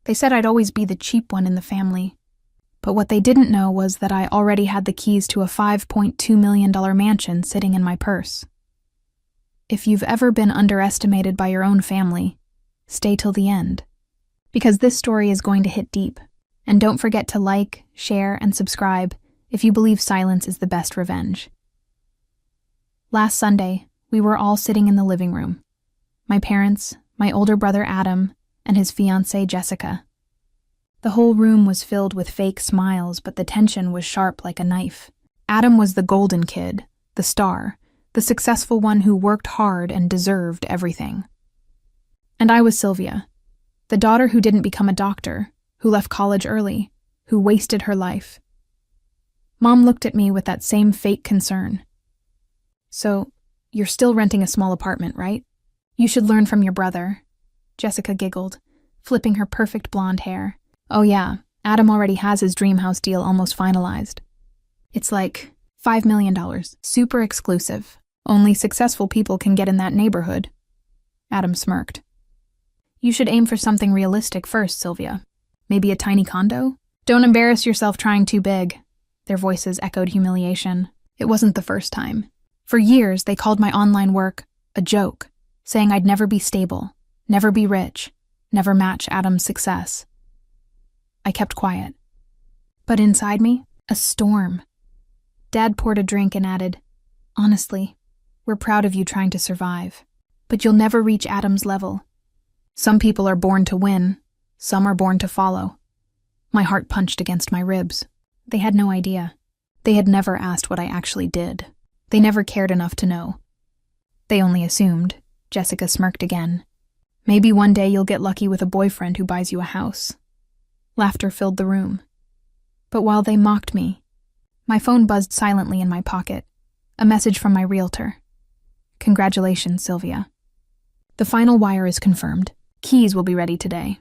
They said I'd always be the cheap one in the family. But what they didn't know was that I already had the keys to a $5.2 million mansion sitting in my purse. If you've ever been underestimated by your own family, stay till the end. Because this story is going to hit deep. And don't forget to like, share, and subscribe if you believe silence is the best revenge. Last Sunday, we were all sitting in the living room. My parents, my older brother Adam, and his fiancée Jessica. The whole room was filled with fake smiles, but the tension was sharp like a knife. Adam was the golden kid, the star, the successful one who worked hard and deserved everything. And I was Sylvia, the daughter who didn't become a doctor, who left college early, who wasted her life. Mom looked at me with that same fake concern. So, you're still renting a small apartment, right? You should learn from your brother. Jessica giggled, flipping her perfect blonde hair. Oh yeah, Adam already has his dream house deal almost finalized. It's like $5 million, super exclusive. Only successful people can get in that neighborhood. Adam smirked. You should aim for something realistic first, Sylvia. Maybe a tiny condo? Don't embarrass yourself trying too big. Their voices echoed humiliation. It wasn't the first time. For years, they called my online work a joke, saying I'd never be stable, never be rich, never match Adam's success. I kept quiet. But inside me, a storm. Dad poured a drink and added, honestly, we're proud of you trying to survive, but you'll never reach Adam's level. Some people are born to win, some are born to follow. My heart punched against my ribs. They had no idea. They had never asked what I actually did. They never cared enough to know. They only assumed. Jessica smirked again. Maybe one day you'll get lucky with a boyfriend who buys you a house. Laughter filled the room. But while they mocked me, my phone buzzed silently in my pocket. A message from my realtor. Congratulations, Sylvia. The final wire is confirmed. Keys will be ready today.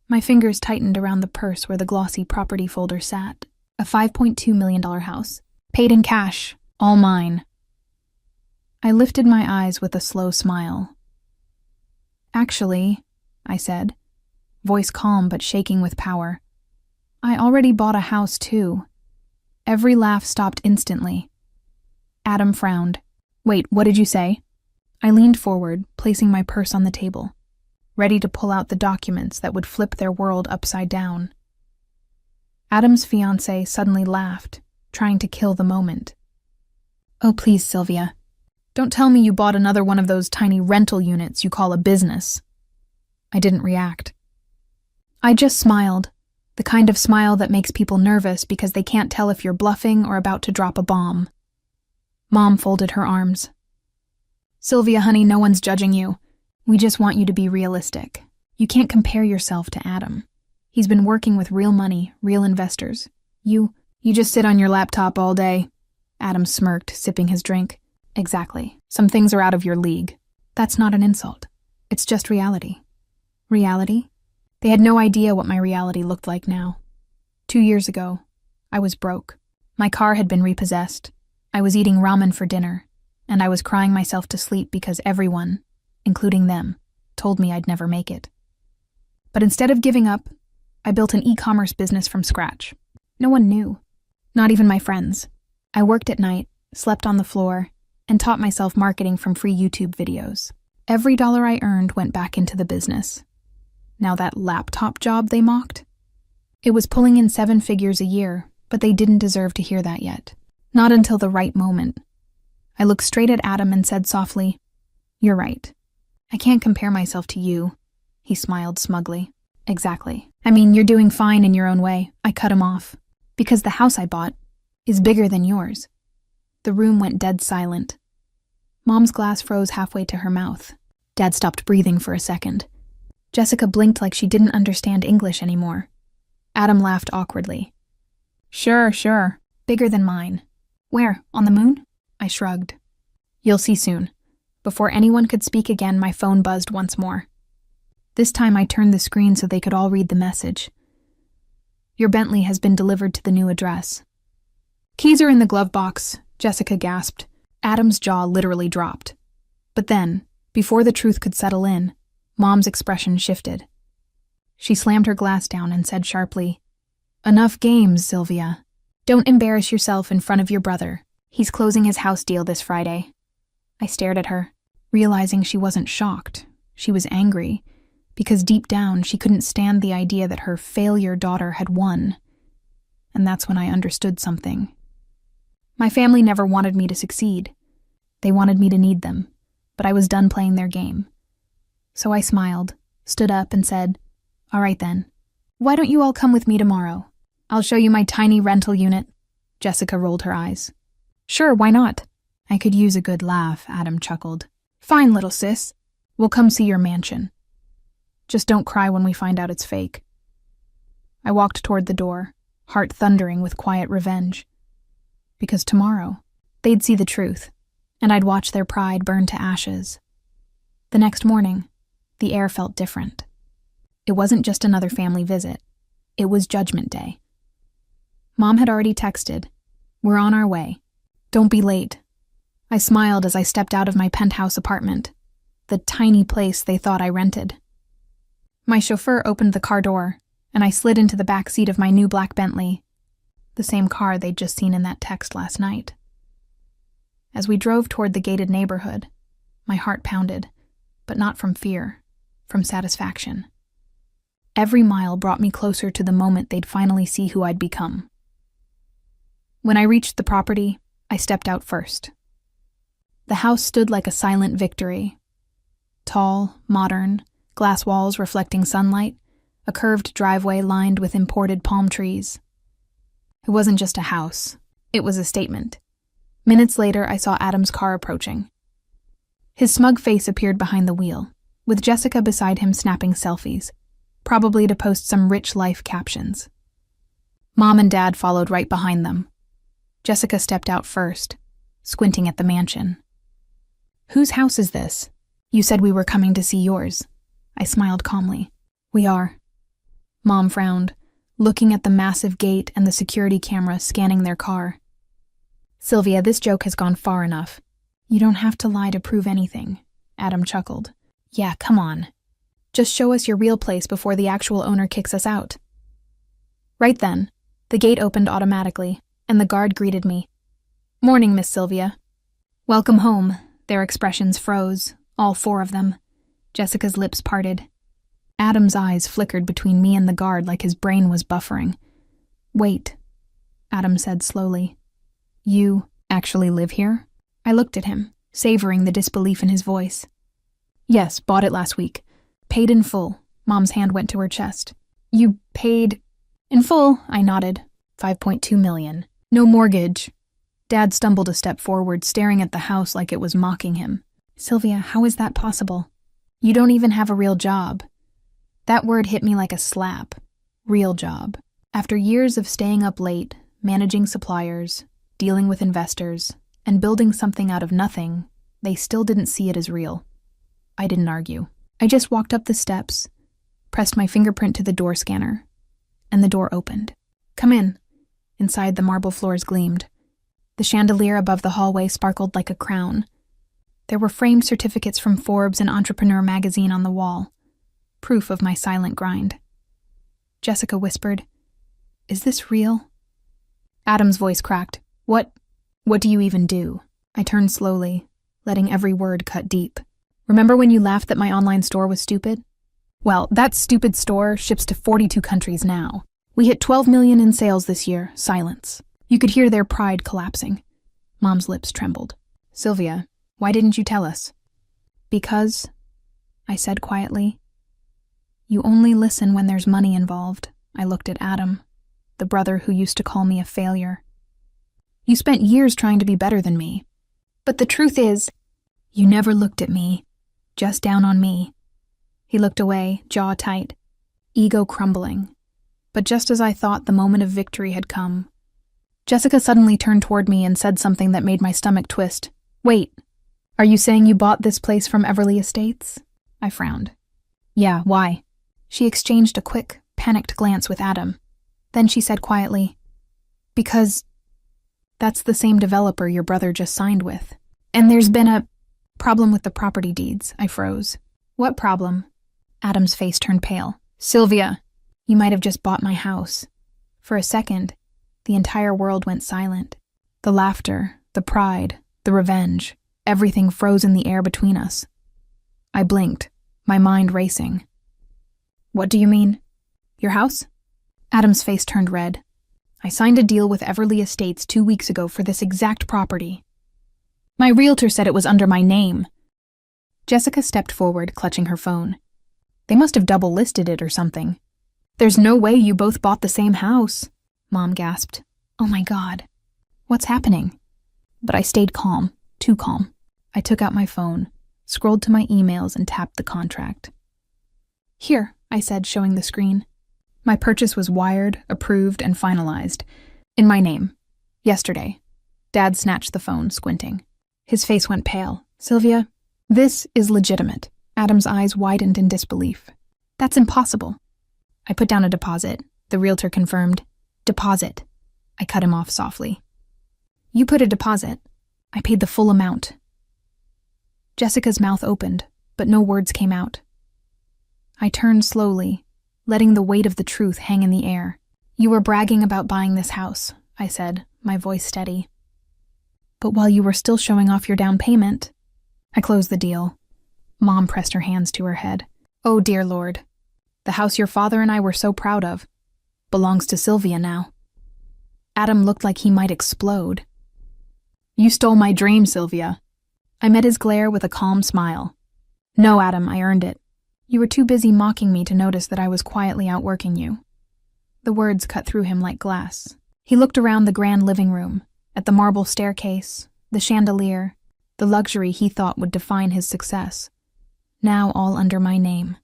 My fingers tightened around the purse where the glossy property folder sat. A $5.2 million house. Paid in cash. All mine. I lifted my eyes with a slow smile. Actually, I said, voice calm but shaking with power, I already bought a house too. Every laugh stopped instantly. Adam frowned. Wait, what did you say? I leaned forward, placing my purse on the table, ready to pull out the documents that would flip their world upside down. Adam's fiancée suddenly laughed, trying to kill the moment. Oh, please, Sylvia. Don't tell me you bought another one of those tiny rental units you call a business. I didn't react. I just smiled, the kind of smile that makes people nervous because they can't tell if you're bluffing or about to drop a bomb. Mom folded her arms. Sylvia, honey, no one's judging you. We just want you to be realistic. You can't compare yourself to Adam. He's been working with real money, real investors. You just sit on your laptop all day. Adam smirked, sipping his drink. Exactly. Some things are out of your league. That's not an insult. It's just reality. Reality? They had no idea what my reality looked like now. 2 years ago, I was broke. My car had been repossessed. I was eating ramen for dinner, and I was crying myself to sleep because everyone, including them, told me I'd never make it. But instead of giving up, I built an e-commerce business from scratch. No one knew. Not even my friends. I worked at night, slept on the floor, and taught myself marketing from free YouTube videos. Every dollar I earned went back into the business. Now that laptop job they mocked? It was pulling in 7 figures a year, but they didn't deserve to hear that yet. Not until the right moment. I looked straight at Adam and said softly, "You're right. I can't compare myself to you." He smiled smugly. Exactly. I mean, you're doing fine in your own way. I cut him off. Because the house I bought is bigger than yours. The room went dead silent. Mom's glass froze halfway to her mouth. Dad stopped breathing for a second. Jessica blinked like she didn't understand English anymore. Adam laughed awkwardly. Sure. Bigger than mine. Where? On the moon? I shrugged. You'll see soon. Before anyone could speak again, my phone buzzed once more. This time I turned the screen so they could all read the message. Your Bentley has been delivered to the new address. Keys are in the glove box, Jessica gasped. Adam's jaw literally dropped. But then, before the truth could settle in, Mom's expression shifted. She slammed her glass down and said sharply, "Enough games, Sylvia. Don't embarrass yourself in front of your brother. He's closing his house deal this Friday." I stared at her, realizing she wasn't shocked. She was angry, because deep down she couldn't stand the idea that her failure daughter had won. And that's when I understood something. My family never wanted me to succeed. They wanted me to need them, but I was done playing their game. So I smiled, stood up, and said, "All right then. Why don't you all come with me tomorrow? I'll show you my tiny rental unit." Jessica rolled her eyes. "Sure, why not?" "I could use a good laugh," Adam chuckled. "Fine, little sis. We'll come see your mansion. Just don't cry when we find out it's fake." I walked toward the door, heart thundering with quiet revenge. Because tomorrow, they'd see the truth, and I'd watch their pride burn to ashes. The next morning, the air felt different. It wasn't just another family visit. It was Judgment Day. Mom had already texted, "We're on our way. Don't be late." I smiled as I stepped out of my penthouse apartment, the tiny place they thought I rented. My chauffeur opened the car door, and I slid into the back seat of my new black Bentley, the same car they'd just seen in that text last night. As we drove toward the gated neighborhood, my heart pounded, but not from fear, from satisfaction. Every mile brought me closer to the moment they'd finally see who I'd become. When I reached the property, I stepped out first. The house stood like a silent victory. Tall, modern, glass walls reflecting sunlight, a curved driveway lined with imported palm trees. It wasn't just a house, it was a statement. Minutes later, I saw Adam's car approaching. His smug face appeared behind the wheel, with Jessica beside him snapping selfies, probably to post some rich life captions. Mom and Dad followed right behind them. Jessica stepped out first, squinting at the mansion. "Whose house is this? You said we were coming to see yours." I smiled calmly. "We are." Mom frowned, looking at the massive gate and the security camera scanning their car. "Sylvia, this joke has gone far enough. You don't have to lie to prove anything," Adam chuckled. "Yeah, come on. Just show us your real place before the actual owner kicks us out." Right then, the gate opened automatically, and the guard greeted me. "Morning, Miss Sylvia." "Welcome home." Their expressions froze, all four of them. Jessica's lips parted. Adam's eyes flickered between me and the guard like his brain was buffering. "Wait," Adam said slowly. "You actually live here?" I looked at him, savoring the disbelief in his voice. "Yes, bought it last week. Paid in full." Mom's hand went to her chest. "You paid in full?" I nodded. 5.2 million. No mortgage. Dad stumbled a step forward, staring at the house like it was mocking him. "Sylvia, how is that possible? You don't even have a real job." That word hit me like a slap. Real job. After years of staying up late, managing suppliers, dealing with investors, and building something out of nothing, they still didn't see it as real. I didn't argue. I just walked up the steps, pressed my fingerprint to the door scanner, and the door opened. "Come in." Inside, the marble floors gleamed. The chandelier above the hallway sparkled like a crown. There were framed certificates from Forbes and Entrepreneur magazine on the wall, proof of my silent grind. Jessica whispered, "Is this real?" Adam's voice cracked. What do you even do?" I turned slowly, letting every word cut deep. "Remember when you laughed that my online store was stupid? Well, that stupid store ships to 42 countries now. We hit 12 million in sales this year." Silence. You could hear their pride collapsing. Mom's lips trembled. "Sylvia, why didn't you tell us?" "Because," I said quietly, "you only listen when there's money involved." I looked at Adam, the brother who used to call me a failure. "You spent years trying to be better than me. But the truth is, you never looked at me, just down on me." He looked away, jaw tight, ego crumbling. But just as I thought the moment of victory had come, Jessica suddenly turned toward me and said something that made my stomach twist. "Wait, are you saying you bought this place from Everly Estates?" I frowned. "Yeah, why?" She exchanged a quick, panicked glance with Adam. Then she said quietly, "Because that's the same developer your brother just signed with. And there's been a problem with the property deeds." I froze. "What problem?" Adam's face turned pale. Sylvia, you might have just bought my house. For a second, the entire world went silent. The laughter, the pride, the revenge, everything froze in the air between us. I blinked, my mind racing. What do you mean? Your house? Adam's face turned red. I signed a deal with Everly Estates 2 weeks ago for this exact property. My realtor said it was under my name. Jessica stepped forward, clutching her phone. They must have double-listed it or something. There's no way you both bought the same house, Mom gasped. Oh my God. What's happening? But I stayed calm, too calm. I took out my phone, scrolled to my emails, and tapped the contract. Here, I said, showing the screen. My purchase was wired, approved, and finalized. In my name. Yesterday. Dad snatched the phone, squinting. His face went pale. Sylvia, this is legitimate. Adam's eyes widened in disbelief. That's impossible. I put down a deposit. The realtor confirmed. Deposit. I cut him off softly. You put a deposit. I paid the full amount. Jessica's mouth opened, but no words came out. I turned slowly, letting the weight of the truth hang in the air. You were bragging about buying this house, I said, my voice steady. But while you were still showing off your down payment, I closed the deal. Mom pressed her hands to her head. Oh, dear Lord. The house your father and I were so proud of belongs to Sylvia now. Adam looked like he might explode. You stole my dream, Sylvia. I met his glare with a calm smile. No, Adam, I earned it. You were too busy mocking me to notice that I was quietly outworking you. The words cut through him like glass. He looked around the grand living room, at the marble staircase, the chandelier, the luxury he thought would define his success. Now all under my name.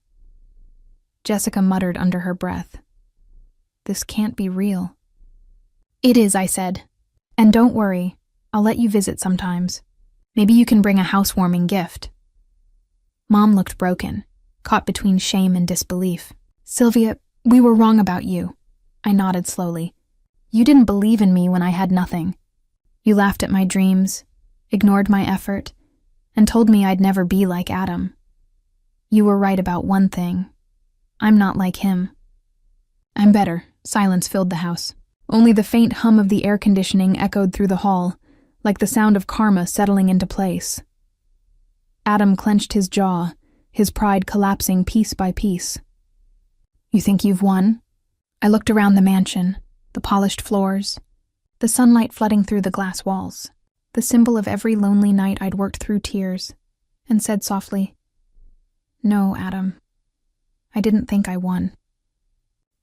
Jessica muttered under her breath. This can't be real. It is, I said. And don't worry, I'll let you visit sometimes. Maybe you can bring a housewarming gift. Mom looked broken, caught between shame and disbelief. Sylvia, we were wrong about you. I nodded slowly. You didn't believe in me when I had nothing. You laughed at my dreams, ignored my effort, and told me I'd never be like Adam. You were right about one thing. I'm not like him. I'm better. Silence filled the house. Only the faint hum of the air conditioning echoed through the hall, like the sound of karma settling into place. Adam clenched his jaw, his pride collapsing piece by piece. You think you've won? I looked around the mansion, the polished floors, the sunlight flooding through the glass walls, the symbol of every lonely night I'd worked through tears, and said softly, No, Adam. I didn't think I won.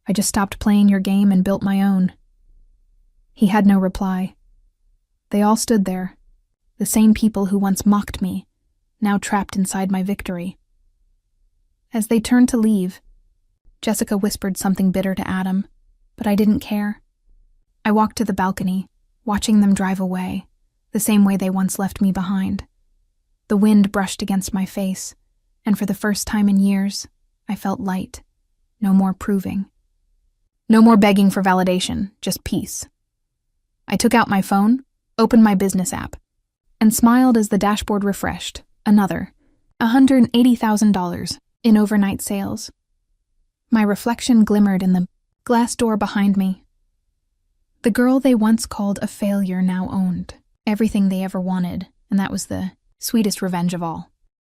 I just stopped playing your game and built my own. He had no reply. They all stood there, the same people who once mocked me, now trapped inside my victory. As they turned to leave, Jessica whispered something bitter to Adam, but I didn't care. I walked to the balcony, watching them drive away, the same way they once left me behind. The wind brushed against my face, and for the first time in years, I felt light. No more proving. No more begging for validation, just peace. I took out my phone, opened my business app, and smiled as the dashboard refreshed. Another, $180,000 in overnight sales. My reflection glimmered in the glass door behind me. The girl they once called a failure now owned everything they ever wanted, and that was the sweetest revenge of all.